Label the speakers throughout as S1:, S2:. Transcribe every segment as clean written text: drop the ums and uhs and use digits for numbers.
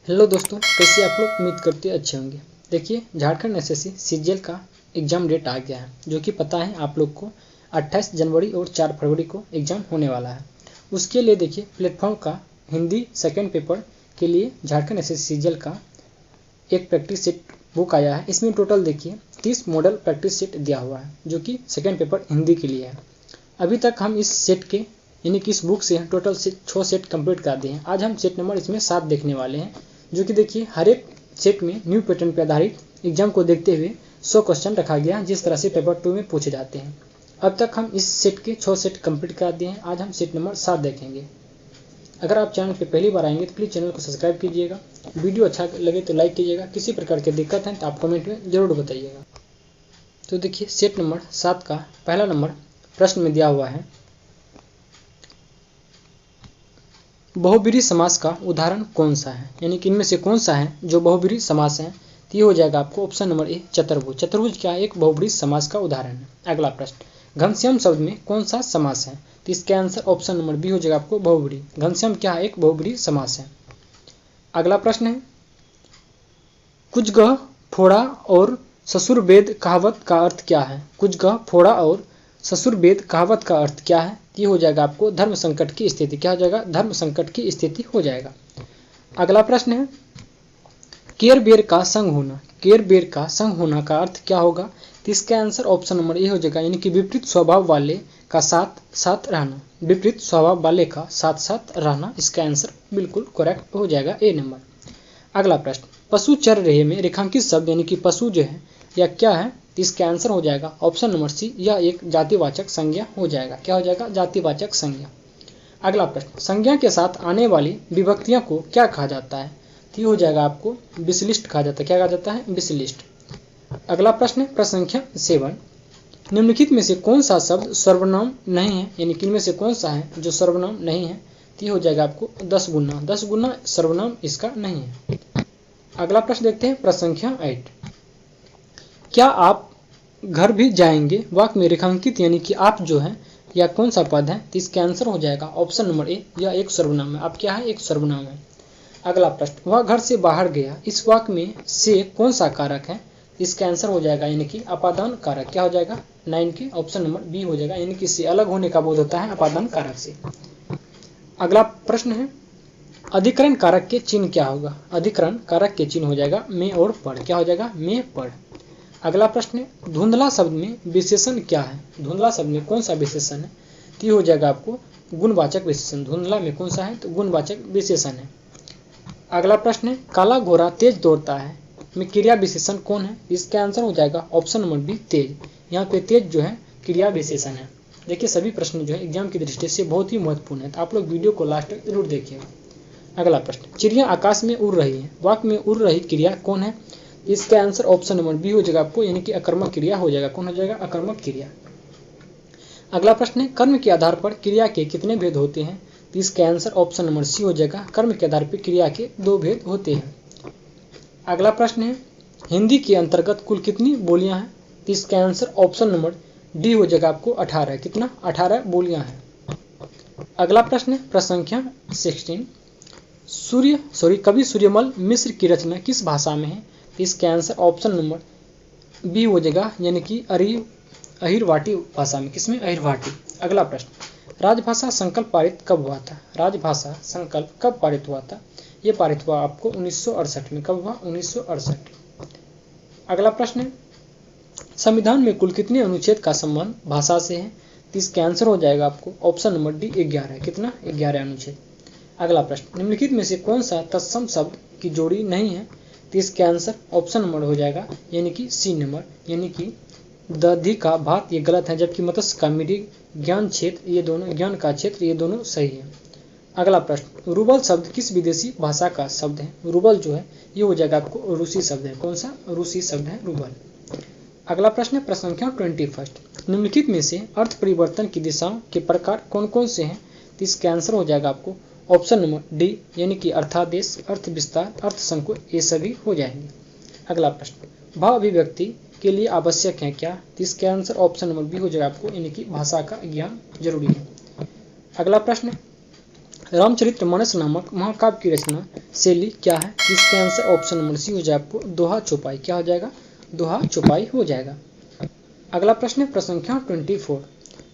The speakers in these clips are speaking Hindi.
S1: हेलो दोस्तों, कैसे आप लोग? उम्मीद करते अच्छे होंगे। देखिए, झारखंड एसएससी सीजीएल का एग्ज़ाम डेट आ गया है, जो कि पता है आप लोग को 28 जनवरी और 4 फरवरी को एग्ज़ाम होने वाला है। उसके लिए देखिए, प्लेटफॉर्म का हिंदी सेकंड पेपर के लिए झारखंड एसएससी सीजीएल का एक प्रैक्टिस सेट बुक आया है। इसमें टोटल देखिए 30 मॉडल प्रैक्टिस सेट दिया हुआ है, जो कि सेकंड पेपर हिंदी के लिए है। अभी तक हम इस सेट के यानी कि इस बुक से टोटल 6 सेट कंप्लीट कर दिए हैं। आज हम सेट नंबर इसमें 7 देखने वाले हैं, जो कि देखिए हर एक सेट में न्यू पैटर्न पर आधारित एग्जाम को देखते हुए 100 क्वेश्चन रखा गया है, जिस तरह से पेपर 2 में पूछे जाते हैं। अब तक हम इस सेट के 6 सेट कंप्लीट कर दिए हैं। आज हम सेट नंबर 7 देखेंगे। अगर आप चैनल पर पहली बार आएंगे तो प्लीज़ चैनल को सब्सक्राइब कीजिएगा। वीडियो अच्छा लगे तो लाइक कीजिएगा। किसी प्रकार की दिक्कत है तो आप कमेंट में ज़रूर बताइएगा। तो देखिए, सेट नंबर 7 का पहला नंबर प्रश्न में दिया हुआ है, बहुब्रीहि समास का उदाहरण कौन सा है? यानी कि इनमें से कौन सा है जो बहुब्रीहि समास है? तो ये हो जाएगा आपको ऑप्शन नंबर ए, चतुर्भुज। चतुर्भुज क्या है? एक बहुब्रीहि समास का उदाहरण है। अगला प्रश्न, घनश्याम शब्द में कौन सा समास है? तो इसका आंसर ऑप्शन नंबर बी हो जाएगा आपको, बहुब्रीहि। घनश्याम क्या है? एक बहुब्रीहि समास है। अगला प्रश्न है, कुजगह, फोड़ा और ससुर वेद कहावत का अर्थ क्या है? कुजगह, फोड़ा और ससुर वेद कहावत का अर्थ क्या है? ये हो जाएगा आपको धर्म संकट की स्थिति। क्या हो जाएगा? धर्म संकट की स्थिति हो जाएगा। अगला प्रश्न है, केर बेर का संग होना। केर बेर का संग होना का अर्थ क्या होगा? तो इसका आंसर ऑप्शन नंबर ए हो जाएगा, यानी कि विपरीत स्वभाव वाले का साथ साथ रहना। विपरीत स्वभाव वाले का साथ साथ रहना, इसका आंसर बिल्कुल करेक्ट हो जाएगा, ए नंबर। अगला प्रश्न, पशु चर रहे में रेखांकित शब्द यानी कि पशु जो है या क्या है? तो इसका आंसर हो जाएगा ऑप्शन नंबर सी, यह एक जातिवाचक संज्ञा हो जाएगा। क्या हो जाएगा? जातिवाचक संज्ञा। अगला प्रश्न, संज्ञा के साथ आने वाली विभक्तियों को क्या कहा जाता है? तो ये हो जाएगा आपको विशिष्ट कहा जाता है। क्या कहा जाता है? विशिष्ट। अगला प्रश्न है प्रसंख्या 7, निम्नलिखित में से कौन सा शब्द सर्वनाम नहीं है? यानी कि इनमें से कौन सा है जो सर्वनाम नहीं है? तो ये हो जाएगा आपको 10 गुना। 10 गुना सर्वनाम इसका नहीं है। अगला प्रश्न देखते हैं प्रसंख्या 8, क्या आप घर भी जाएंगे वाक्य में रेखांकित यानी कि आप जो है या कौन सा पद है? तो इसका आंसर हो जाएगा ऑप्शन नंबर ए, यह एक सर्वनाम है। अब क्या है? एक सर्वनाम है। अगला प्रश्न, वह घर से बाहर गया, इस वाक्य में से कौन सा कारक है? इसका आंसर हो जाएगा यानी कि अपादान कारक। क्या हो जाएगा? 9 के ऑप्शन नंबर बी हो जाएगा, यानी कि इससे अलग होने का बोध होता है अपादान कारक से। अगला प्रश्न है, अधिकरण कारक के चिन्ह क्या होगा? अधिकरण कारक के चिन्ह हो जाएगा में और पढ़। क्या हो जाएगा? में पढ़। अगला प्रश्न है, धुंधला शब्द में विशेषण क्या है? धुंधला शब्द में कौन सा विशेषण है? तो ये हो जाएगा आपको गुणवाचक विशेषण। धुंधला में कौन सा है? तो गुणवाचक विशेषण है। अगला प्रश्न है, काला घोड़ा तेज दौड़ता है में क्रिया विशेषण कौन है? इसका आंसर हो जाएगा ऑप्शन नंबर बी, तेज। यहाँ पे तेज जो है क्रिया विशेषण है। देखिए, सभी प्रश्न जो है एग्जाम की दृष्टि से बहुत ही महत्वपूर्ण है, तो आप लोग वीडियो को लास्ट तक जरूर देखिएगा। अगला प्रश्न, चिड़िया आकाश में उड़ रही है, वाक्य में उड़ रही क्रिया कौन है? इसका आंसर ऑप्शन नंबर बी हो जाएगा आपको, यानी कि अकर्मक क्रिया हो जाएगा। कौन हो जाएगा? अकर्मक क्रिया। अगला प्रश्न है, कर्म के आधार पर क्रिया के कितने भेद होते हैं? तो इसका आंसर ऑप्शन नंबर सी हो जाएगा, कर्म के आधार पर क्रिया के 2 भेद होते हैं। अगला प्रश्न है, हिंदी के अंतर्गत कुल कितनी बोलियां हैं? तो इसका आंसर ऑप्शन नंबर डी हो जाएगा आपको 18। कितना? 18 बोलियां हैं। अगला प्रश्न है प्रसंख्या 16, कवि सूर्यमल मिश्र की रचना किस भाषा में है? तो इसका आंसर ऑप्शन नंबर बी हो जाएगा, यानी कि अहिरवाटी भाषा में। किसमें? अहिरवाटी। अगला प्रश्न, राजभाषा संकल्प पारित कब हुआ था? राजभाषा संकल्प कब पारित हुआ था? ये पारित हुआ आपको 1968 में। कब हुआ? 1968। अगला प्रश्न है, संविधान में कुल कितने अनुच्छेद का संबंध भाषा से है? तो इसका आंसर हो जाएगा आपको ऑप्शन नंबर डी, 11। कितना? 11 अनुच्छेद। अगला प्रश्न, निम्नलिखित में से कौन सा तत्सम शब्द की जोड़ी नहीं है? तो इसका आंसर ऑप्शन नंबर हो जाएगा, यानी कि सी नंबर, यानी कि दधि का भात ये गलत है, जबकि मत्स्य का मृग, ज्ञान क्षेत्र ये दोनों, ज्ञान का क्षेत्र ये दोनों सही है। अगला प्रश्न, रूबल शब्द किस विदेशी भाषा का शब्द है? रूबल जो है ये हो जाएगा आपको रूसी शब्द है। कौन सा? रूसी शब्द है रूबल। अगला प्रश्न है प्रसंख्या 21, निम्नलिखित में से अर्थ परिवर्तन की दिशाओं के प्रकार कौन कौन से हैं? तो इसका आंसर हो जाएगा आपको ऑप्शन नंबर डी, यानी कि अर्थादेश, अर्थ विस्तार, अर्थ संकुल, ये सभी हो जाएंगे। अगला प्रश्न, भाव अभिव्यक्ति के लिए आवश्यक है क्या? तो इसका आंसर ऑप्शन नंबर बी हो जाएगा आपको, यानी कि भाषा का ज्ञान जरूरी है। अगला प्रश्न, रामचरितमानस नामक महाकाव्य की रचना शैली क्या है? इसका आंसर ऑप्शन नंबर सी हो जाए आपको दोहा चौपाई। क्या हो जाएगा? दोहा चौपाई हो जाएगा। अगला प्रश्न है प्रश्न संख्या 24।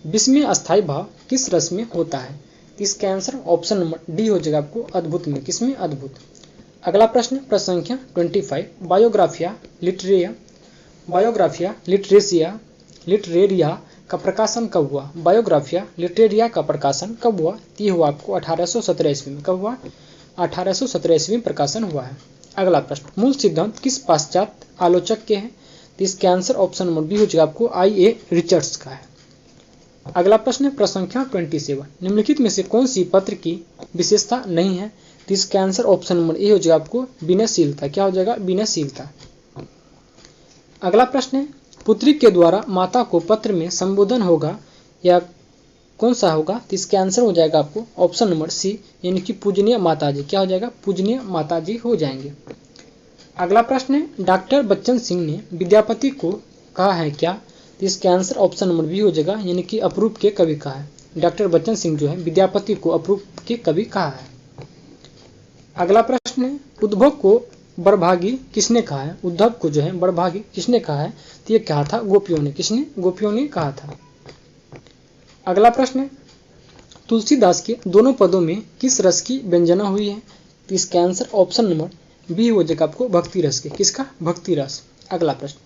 S1: विश्व में अस्थायी भाव किस रस में होता है? इसका आंसर ऑप्शन नंबर डी हो जाएगा आपको अद्भुत में। किसमें? अद्भुत। अगला प्रश्न प्रश्न संख्या 25। बायोग्राफिया लिटरेरिया का प्रकाशन कब हुआ? बायोग्राफिया लिटरेरिया का प्रकाशन कब हुआ? ये हुआ आपको 1817 ईस्वी में। कब हुआ? 1817 ईस्वी में प्रकाशन हुआ है। अगला प्रश्न मूल सिद्धांत किस पाश्चात्य आलोचक के हैं? इसका आंसर ऑप्शन नंबर बी हो जाएगा आपको I.A. रिचर्ड्स का है। अगला प्रश्न है प्रश्न संख्या 27। निम्नलिखित में से कौन सी पत्र की विशेषता नहीं है? इसका आंसर ऑप्शन नंबर ए हो जाएगा आपको विनयशीलता। क्या हो जाएगा? विनयशीलता। अगला प्रश्न है पुत्री के द्वारा माता को पत्र में संबोधन होगा या कौन सा होगा? इसका आंसर हो जाएगा आपको ऑप्शन नंबर सी यानी कि पूजनीय माताजी। क्या हो जाएगा? पूजनीय माताजी हो जाएंगे। अगला प्रश्न है डॉक्टर बच्चन सिंह ने विद्यापति को कहा है क्या? इसका आंसर ऑप्शन नंबर बी हो जाएगा यानी कि अपरूप के कवि कहा है। डॉक्टर बच्चन सिंह जो है विद्यापति को अपरूप के कवि कहा है। अगला प्रश्न है उद्धव को बड़भागी किसने कहा है? उद्धव को जो है बड़भागी किसने कहा है? तो ये कहा था गोपियों ने। किसने? गोपियों ने कहा था। अगला प्रश्न है तुलसीदास के दोनों पदों में किस रस की व्यंजना हुई है? तो इसका आंसर ऑप्शन नंबर बी हो जाएगा आपको भक्ति रस के। किसका? भक्ति रस। अगला प्रश्न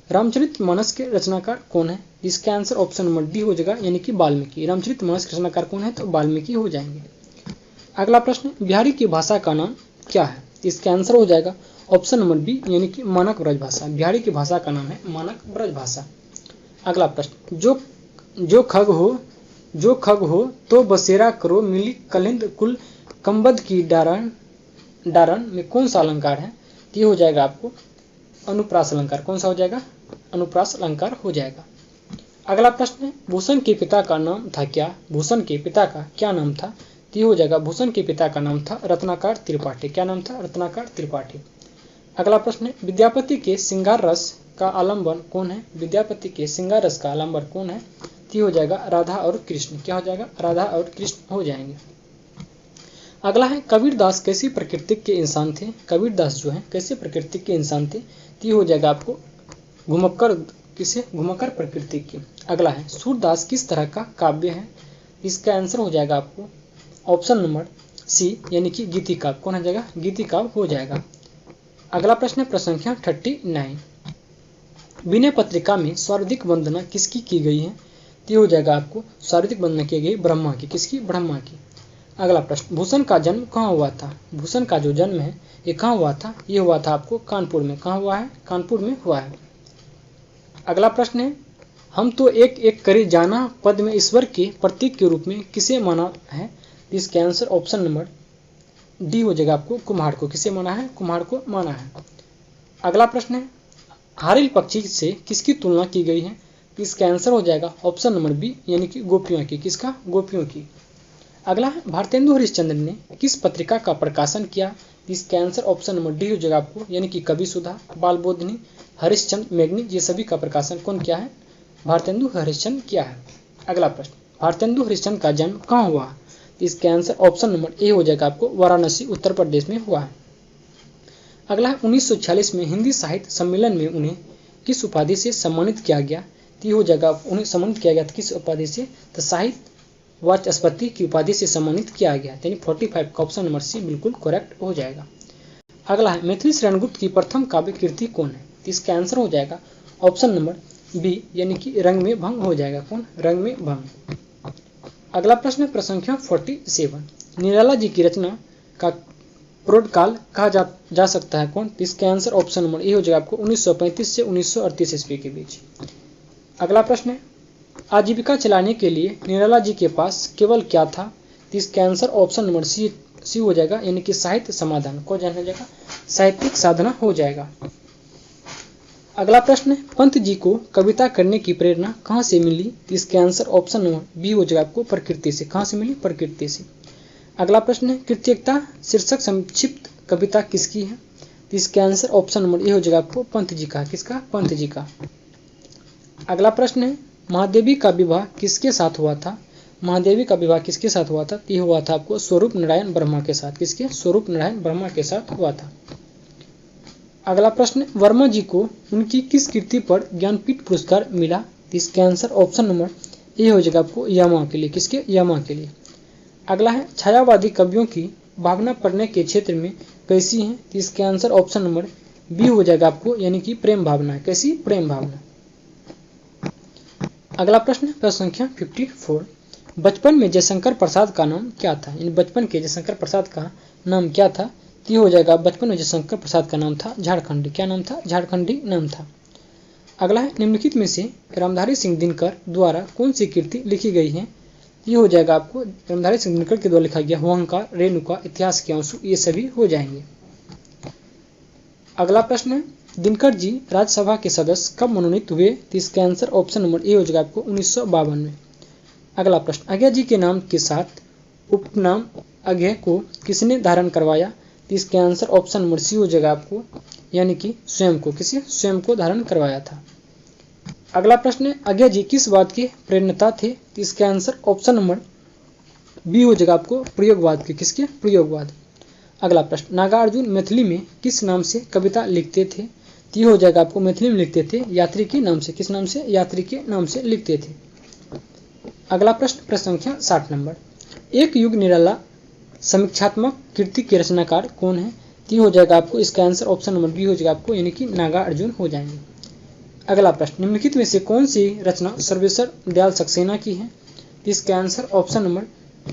S1: रामचरितमानस के रचनाकार कौन है? इसका आंसर ऑप्शन नंबर डी हो जाएगा यानी कि वाल्मीकि। रामचरितमानस के रचनाकार कौन है? तो वाल्मीकि हो जाएंगे। अगला प्रश्न बिहारी की भाषा का नाम क्या है? इसका आंसर हो जाएगा ऑप्शन नंबर बी यानी कि मानक ब्रजभाषा। बिहारी की भाषा का नाम है मानक ब्रजभाषा। अगला प्रश्न जो खग हो तो बसेरा करो मिली कलिंद कुल कंबद की डारण में कौन सा अलंकार है? ये हो जाएगा आपको अनुप्रास अलंकार। कौन सा हो जाएगा? अनुप्रास अलंकार हो जाएगा। अगला प्रश्न है भूषण के पिता का नाम था क्या? भूषण के पिता का क्या नाम था? ये हो जाएगा भूषण के पिता का नाम था रत्नाकर त्रिपाठी। क्या नाम था? रत्नाकर त्रिपाठी। अगला प्रश्न है विद्यापति के श्रृंगार रस का आलंबन कौन है? विद्यापति के श्रृंगार रस का आलंबन कौन है? ये हो जाएगा राधा और कृष्ण। क्या हो जाएगा? राधा और कृष्ण हो जाएंगे। अगला है कबीरदास कैसी प्रकृति के इंसान थे? कबीरदास जो है कैसे प्रकृति के इंसान थे? ये हो जाएगा आपको घुमक्कर प्रकृति की। अगला है सूरदास किस तरह का काव्य है? इसका आंसर हो जाएगा आपको ऑप्शन नंबर सी यानी कि गीति काव्य। कौन हो जाएगा? गीति काव्य हो जाएगा। अगला प्रश्न है प्रश्न संख्या 39। विनय पत्रिका में स्वार्थिक वंदना किसकी की गई है? ये हो जाएगा आपको स्वार्थिक वंदना की गई ब्रह्मा की। किसकी? ब्रह्मा की। अगला प्रश्न भूषण का जन्म कहाँ हुआ था? भूषण का जो जन्म है ये कहाँ हुआ था? ये हुआ था आपको कानपुर में। कहाँ हुआ है? कानपुर में हुआ है। अगला प्रश्न है हम तो एक एक करे जाना पद में ईश्वर के प्रतीक के रूप में किसे माना है? इसके आंसर ऑप्शन नंबर डी हो जाएगा आपको कुम्हार को। किसे माना है? कुम्हार को माना है। अगला प्रश्न है हारिल पक्षी से किसकी तुलना की गई है? इसका आंसर हो जाएगा ऑप्शन नंबर बी यानी कि गोपियों की। किसका? गोपियों की। अगला है भारतेंदु हरिश्चंद्र ने किस पत्रिका का प्रकाशन किया? इसका आंसर ऑप्शन नंबर डी हो जाएगा आपको यानी कि कवि सुधा, बालबोधनी, हरिश्चंद्र मेघनी ये सभी का प्रकाशन कौन किया है? भारतेंदु हरिश्चंद्र किया है। अगला प्रश्न भारतेंदु हरिश्चंद्र का जन्म कहाँ हुआ? इसका आंसर ऑप्शन नंबर ए हो जाएगा आपको वाराणसी उत्तर प्रदेश में हुआ है। अगला है 1946 में हिंदी साहित्य सम्मेलन में उन्हें किस उपाधि से सम्मानित किया गया? ये हो जाएगा उन्हें सम्मानित किया गया था किस उपाधि से? तो साहित्य वाचस्पति की उपाधि से सम्मानित किया गया। यानी 45 का ऑप्शन नंबर सी बिल्कुल करेक्ट हो जाएगा। अगला है मैथिली शरणगुप्त की प्रथम काव्य कृति कौन है? इसका आंसर हो जाएगा ऑप्शन नंबर बी यानी कि रंग में भंग हो जाएगा। कौन? रंग में भंग। अगला प्रश्न है प्रश्न संख्या 47। निराला जी की रचना का प्रोटकाल कहा जा सकता है कौन? इसका आंसर ऑप्शन नंबर ए हो जाएगा आपको 1935 से 1938 ईस्वी के बीच। अगला प्रश्न है आजीविका चलाने के लिए निराला जी के पास केवल क्या था? इसका आंसर ऑप्शन नंबर सी हो जाएगा यानी कि साहित्य समाधान को जाना जाएगा साहित्यिक साधना हो जाएगा। अगला प्रश्न है पंत जी को कविता करने की प्रेरणा कहाँ से मिली? इसका आंसर ऑप्शन नंबर बी हो जाएगा आपको प्रकृति से। कहाँ से मिली? प्रकृति से। अगला प्रश्न है कृतज्ञता शीर्षक संक्षिप्त कविता किसकी है? इसका आंसर ऑप्शन नंबर ए हो जाएगा आपको पंत जी का। किसका? पंत जी का। अगला प्रश्न है महादेवी का विवाह किसके साथ हुआ था? महादेवी का विवाह किसके साथ हुआ था? यह हुआ था आपको स्वरूप नारायण ब्रह्मा के साथ। किसके? स्वरूप नारायण ब्रह्मा के साथ हुआ था। अगला प्रश्न, वर्मा जी को उनकी किस कृति पर ज्ञानपीठ पुरस्कार मिला? इसका आंसर ऑप्शन नंबर ए हो जाएगा आपको यमा के लिए। किसके? यमा के लिए। अगला है, छायावादी कवियों की भावना पढ़ने के क्षेत्र में कैसी है? इसका आंसर ऑप्शन नंबर बी हो जाएगा आपको, यानी कि प्रेम भावना। कैसी? प्रेम भावना। अगला प्रश्न संख्या 54, बचपन में जयशंकर प्रसाद का नाम क्या था? इन बचपन के जयशंकर प्रसाद का नाम क्या था? ये हो जाएगा, बचपन में जयशंकर प्रसाद का नाम था झारखंडी। क्या नाम था? झारखंडी नाम था। अगला है, निम्नलिखित में से रामधारी सिंह दिनकर द्वारा कौन सी कृति लिखी गई है? ये हो जाएगा आपको रामधारी सिंह दिनकर के द्वारा लिखा गया हुंकार, रेणुका, इतिहास के आंसू, ये सभी हो जाएंगे। अगला प्रश्न है, दिनकर जी राज्यसभा के सदस्य कब मनोनीत हुए? तो इसका आंसर ऑप्शन नंबर ए हो जाएगा आपको 1952 में। अगला प्रश्न, अज्ञा जी के नाम के साथ उपनाम अज्ञा को किसने धारण करवाया? तो इसका आंसर ऑप्शन नंबर सी हो जाएगा आपको, यानी कि स्वयं को। किसी? स्वयं को धारण करवाया था। अगला प्रश्न है, अज्ञा जी किस बात के प्रेरणता थे? तो इसका आंसर ऑप्शन नंबर बी हो जाएगा आपको, प्रयोगवाद के। किसके? प्रयोगवाद। अगला प्रश्न, नागार्जुन मैथिली में किस नाम से कविता लिखते थे? तो ये हो जाएगा आपको, मैथिली में लिखते थे यात्री के नाम से। किस नाम से? यात्री के नाम से लिखते थे। अगला प्रश्न संख्या 60 नंबर, एक युग निराला समीक्षात्मक कृति के रचनाकार कौन है? तो ये हो जाएगा आपको, इसका आंसर ऑप्शन नंबर बी हो जाएगा आपको, यानी कि नागार्जुन हो जाएंगे। अगला प्रश्न, निम्नलिखित में से कौन सी रचना सर्वेश्वर दयाल सक्सेना की है? तो इसका आंसर ऑप्शन नंबर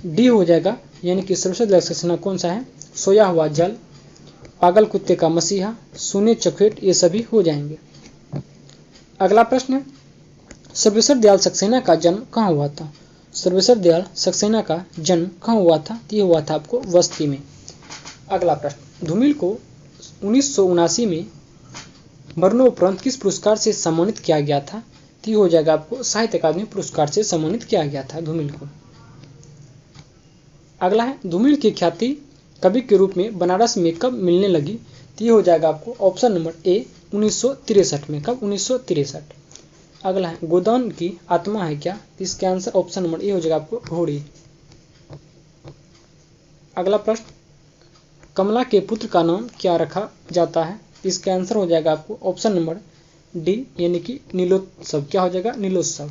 S1: डी हो जाएगा, यानी कि सर्वेश्वर दयाल सक्सेना कौन सा है? सोया हुआ जल, पागल कुत्ते का मसीहा, सुने चखेट, ये सभी हो जाएंगे। अगला प्रश्न, सर्वेश्वर दयाल सक्सेना का जन्म कहाँ हुआ था? सर्वेश्वर दयाल सक्सेना का जन्म कहाँ हुआ था? ये हुआ था आपको बस्ती में। अगला प्रश्न, धूमिल को 1979 में मरणोपरांत किस पुरस्कार से सम्मानित किया गया था? ये हो जाएगा आपको, साहित्य अकादमी पुरस्कार से सम्मानित किया गया था धूमिल को। अगला है, धूमिल की ख्याति कवि के रूप में बनारस में कब मिलने लगी? ये हो जाएगा आपको ऑप्शन नंबर ए 1963 में। कब? 1963। अगला है, गोदान की आत्मा है क्या? इसका आंसर ऑप्शन नंबर ए हो जाएगा आपको, घोड़ी। अगला प्रश्न, कमला के पुत्र का नाम क्या रखा जाता है? इसका आंसर हो जाएगा आपको ऑप्शन नंबर डी, यानी कि नीलोत्सव। क्या हो जाएगा? नीलोत्सव।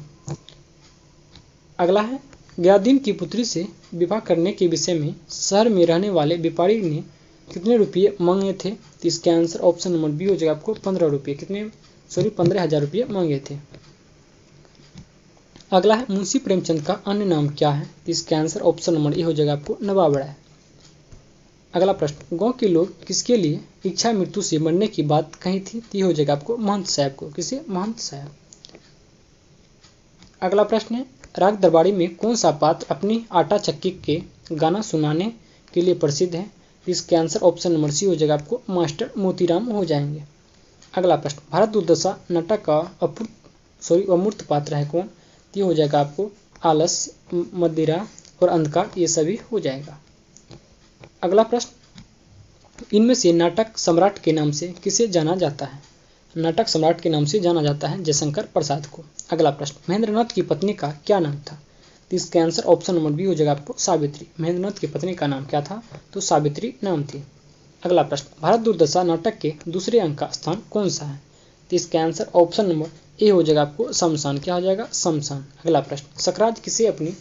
S1: अगला है, गयादीन की पुत्री से विवाह करने के विषय में शहर में रहने वाले व्यापारी ने कितने रुपये मांगे थे? तो इसका आंसर ऑप्शन नंबर बी हो जाएगा आपको, 15 रुपये। कितने? 15,000 रुपये मांगे थे। अगला है, मुंशी प्रेमचंद का अन्य नाम क्या है? इसका आंसर ऑप्शन नंबर ए हो जाएगा आपको, नवाब राय। अगला प्रश्न, गांव के लोग किसके लिए इच्छा मृत्यु से मरने की बात कही थी? ये हो जाएगा आपको महंत साहब को। किसे? महंत साहब। अगला प्रश्न है, राग दरबारी में कौन सा पात्र अपनी आटा चक्की के गाना सुनाने के लिए प्रसिद्ध है? इसका आंसर ऑप्शन नंबर सी हो जाएगा आपको, मास्टर मोतीराम हो जाएंगे। अगला प्रश्न, भारत दुर्दशा नाटक का अमूर्त पात्र है कौन? ये हो जाएगा आपको, आलस्य, मदिरा और अंधकार, ये सभी हो जाएगा। अगला प्रश्न, इनमें से नाटक सम्राट के नाम से किसे जाना जाता है? नाटक सम्राट के नाम से जाना जाता है जयशंकर प्रसाद को। अगला प्रश्न, महेंद्रनाथ की पत्नी का क्या नाम था? तो इसका आंसर ऑप्शन नंबर बी हो जाएगा आपको, सावित्री। महेंद्रनाथ की पत्नी का नाम क्या था? तो सावित्री नाम थी। अगला प्रश्न, भारत दुर्दशा नाटक के दूसरे अंक का स्थान कौन सा है? तो इसका आंसर ऑप्शन नंबर ए हो जाएगा आपको, शमशान। क्या हो जाएगा? शमशान। अगला प्रश्न, सकराज किसे अपनी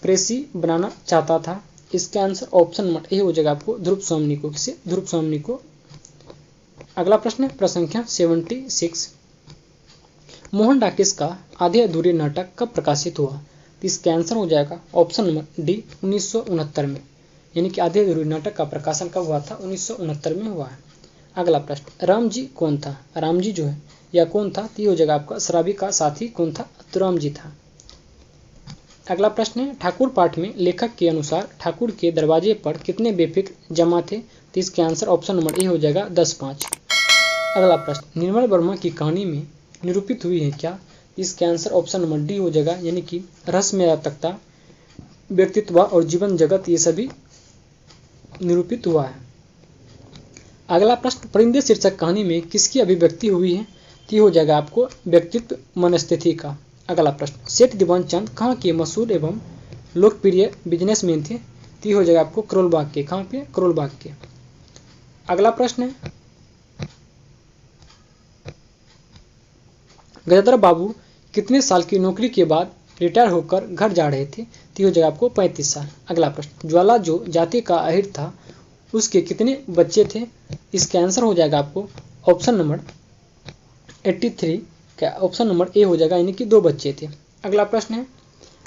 S1: प्रेसी बनाना चाहता था? इसका आंसर ऑप्शन नंबर ए हो जाएगा आपको, ध्रुव स्वामी को। किसे? ध्रुव स्वामी को। अगला प्रश्न है संख्या 76, मोहन डाकेश का आधे अधूरे नाटक कब प्रकाशित हुआ? तो इसका आंसर हो जाएगा ऑप्शन नंबर डी, 1969 में। यानी कि आधे अधूरे नाटक का प्रकाशन कब हुआ था? 1969 में हुआ है। अगला प्रश्न, राम जी कौन था? राम जी जो है या कौन था? तो ये हो जाएगा आपका, शराबी का साथी कौन था? तो राम जी था। अगला प्रश्न है, ठाकुर पाठ में लेखक के अनुसार ठाकुर के दरवाजे पर कितने बेफिक्र जमा थे? तो इसके आंसर ऑप्शन नंबर ए हो जाएगा, 10-5। अगला प्रश्न, निर्मल वर्मा की कहानी में निरूपित हुई है क्या? इसके आंसर ऑप्शन नंबर डी हो जाएगा, यानी कि रहस्यात्मकता, व्यक्तित्व और जीवन जगत, ये सभी निरूपित हुआ है। अगला प्रश्न, परिंदे शीर्षक कहानी में किसकी अभिव्यक्ति हुई है? तो ये हो जाएगा आपको व्यक्तित्व मनस्थिति का। अगला प्रश्न, सेठ दीवान चंद कहाँ के मशहूर एवं लोकप्रिय बिजनेसमैन थे? तो ये हो जाएगा आपको करोल बाग के। कहाँ पे? करोल बाग के। अगला प्रश्न है, गजेंद्र बाबू कितने साल की नौकरी के बाद रिटायर होकर घर जा रहे थे? तो हो जाएगा आपको 35 साल। अगला प्रश्न, ज्वाला जो जाति का अहिर था उसके कितने बच्चे थे? इसका आंसर हो जाएगा आपको ऑप्शन नंबर 83 का ऑप्शन नंबर ए हो जाएगा, यानी कि 2 बच्चे थे। अगला प्रश्न है,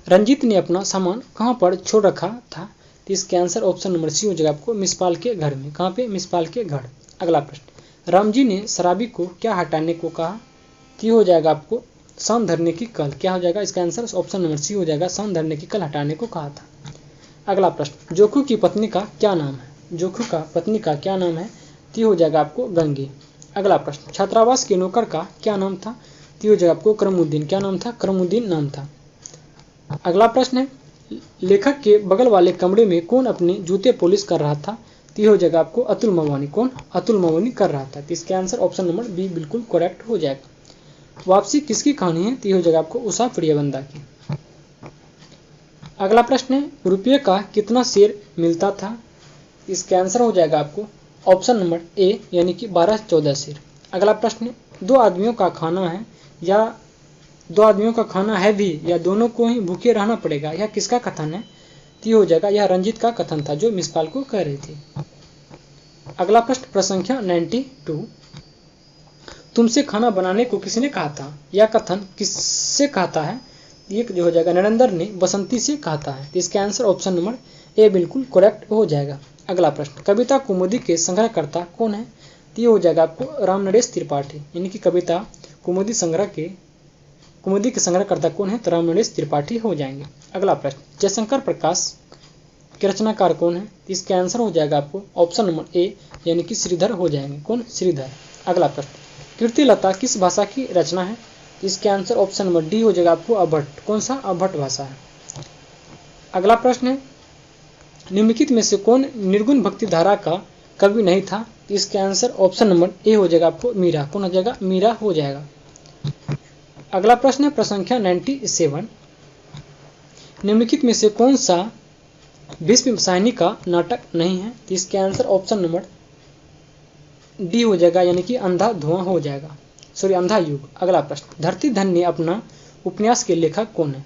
S1: रंजीत ने अपना सामान कहाँ पर छोड़ रखा था? तो इसका आंसर ऑप्शन नंबर सी हो जाएगा आपको मिसपाल के घर में। कहाँ पे? मिसपाल के घर। अगला प्रश्न, रामजी ने शराबी को क्या हटाने को कहा? तो हो जाएगा आपको सान धरने की कल। क्या हो जाएगा? इसका आंसर ऑप्शन नंबर सी हो जाएगा, सान धरने की कल हटाने को कहा था। अगला प्रश्न, जोखू की पत्नी का क्या नाम है? जोखू का पत्नी का क्या नाम है? तो हो जाएगा आपको गंगी। अगला प्रश्न, छात्रावास के नौकर का क्या नाम था? तो हो जाएगा आपको करमुद्दीन। क्या नाम था? करमुद्दीन नाम था। अगला प्रश्न है, लेखक के बगल वाले कमरे में कौन अपने जूते पॉलिश कर रहा था? तो हो जाएगा आपको अतुल मवानी। कौन? अतुल मवानी कर रहा था। तो इसका आंसर ऑप्शन नंबर बी बिल्कुल करेक्ट हो जाएगा। वापसी किसकी कहानी है? तो हो जाएगा आपको उषा प्रियवंदा की। अगला प्रश्न है, रुपये का कितना शेर मिलता था? इसका आंसर हो जाएगा आपको ऑप्शन नंबर ए, यानी कि 12-14 शेर। अगला प्रश्न है, 2 आदमियों का खाना है या 2 आदमियों का खाना है भी या दोनों को ही भूखे रहना पड़ेगा, यह किसका कथन है? तो हो जाएगा यह रंजीत का कथन था जो मिसपाल को कह रही थी। अगला प्रश्न प्रसंख्या 92, तुमसे खाना बनाने को किसने कहा था? यह कथन किससे कहता है? ये जो हो जाएगा नरेंद्र ने बसंती से कहता है। तो इसका आंसर ऑप्शन नंबर ए बिल्कुल करेक्ट हो जाएगा। अगला प्रश्न, कविता कुमुदी के संग्रहकर्ता कौन है? तो ये हो जाएगा आपको रामनरेश त्रिपाठी, यानी कि कविता कुमुदी के संग्रहकर्ता कौन है? तो रामनरेश त्रिपाठी हो जाएंगे। अगला प्रश्न, जयशंकर प्रकाश के रचनाकार कौन है? तो इसका आंसर हो जाएगा आपको ऑप्शन नंबर ए, यानी कि श्रीधर हो जाएंगे। कौन? श्रीधर। अगला प्रश्न, कीर्तिलता किस भाषा की रचना है? इसके आंसर ऑप्शन नंबर डी हो जाएगा आपको अभट्ट। कौन सा? अभट्ट भाषा है। अगला प्रश्न है, निम्नलिखित में से कौन निर्गुण भक्ति धारा का कवि नहीं था? इसके आंसर ऑप्शन नंबर ए हो जाएगा आपको मीरा। कौन हो जाएगा? मीरा हो जाएगा। अगला प्रश्न है प्रसंख्या 97, निम्नलिखित में से कौन सा भीष्म साहनी का नाटक नहीं है? इसके आंसर ऑप्शन नंबर डी हो जाएगा, यानी कि अंधा धुआं हो जाएगा, सॉरी अंधा युग। अगला प्रश्न, धरती धन ने अपना उपन्यास के लेखक कौन है?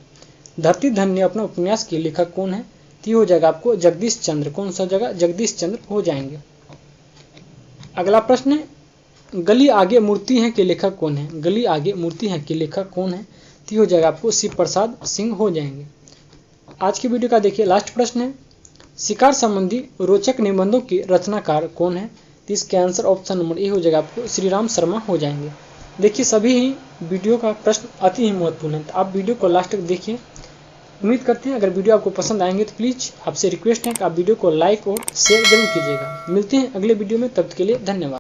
S1: धरती धन ने अपना उपन्यास के लेखक कौन है? तो हो जाएगा आपको जगदीश चंद्र। कौन सा जगह? जगदीश चंद्र हो जाएंगे। अगला प्रश्न है, गली आगे मूर्ति है के लेखक कौन है? गली आगे मूर्ति है के लेखक कौन है? तो हो जाएगा आपको शिव प्रसाद सिंह हो जाएंगे। आज की वीडियो का देखिए लास्ट प्रश्न है, शिकार संबंधी रोचक निबंधों के रचनाकार कौन है? तो इसके आंसर ऑप्शन नंबर ए हो जाएगा आपको श्री राम शर्मा हो जाएंगे। देखिए सभी ही वीडियो का प्रश्न अति ही महत्वपूर्ण है, तो आप वीडियो को लास्ट तक देखिए। उम्मीद करते हैं अगर वीडियो आपको पसंद आएंगे तो प्लीज़ आपसे रिक्वेस्ट है कि आप वीडियो को लाइक और शेयर जरूर कीजिएगा। मिलते हैं अगले वीडियो में, तब तक के लिए धन्यवाद।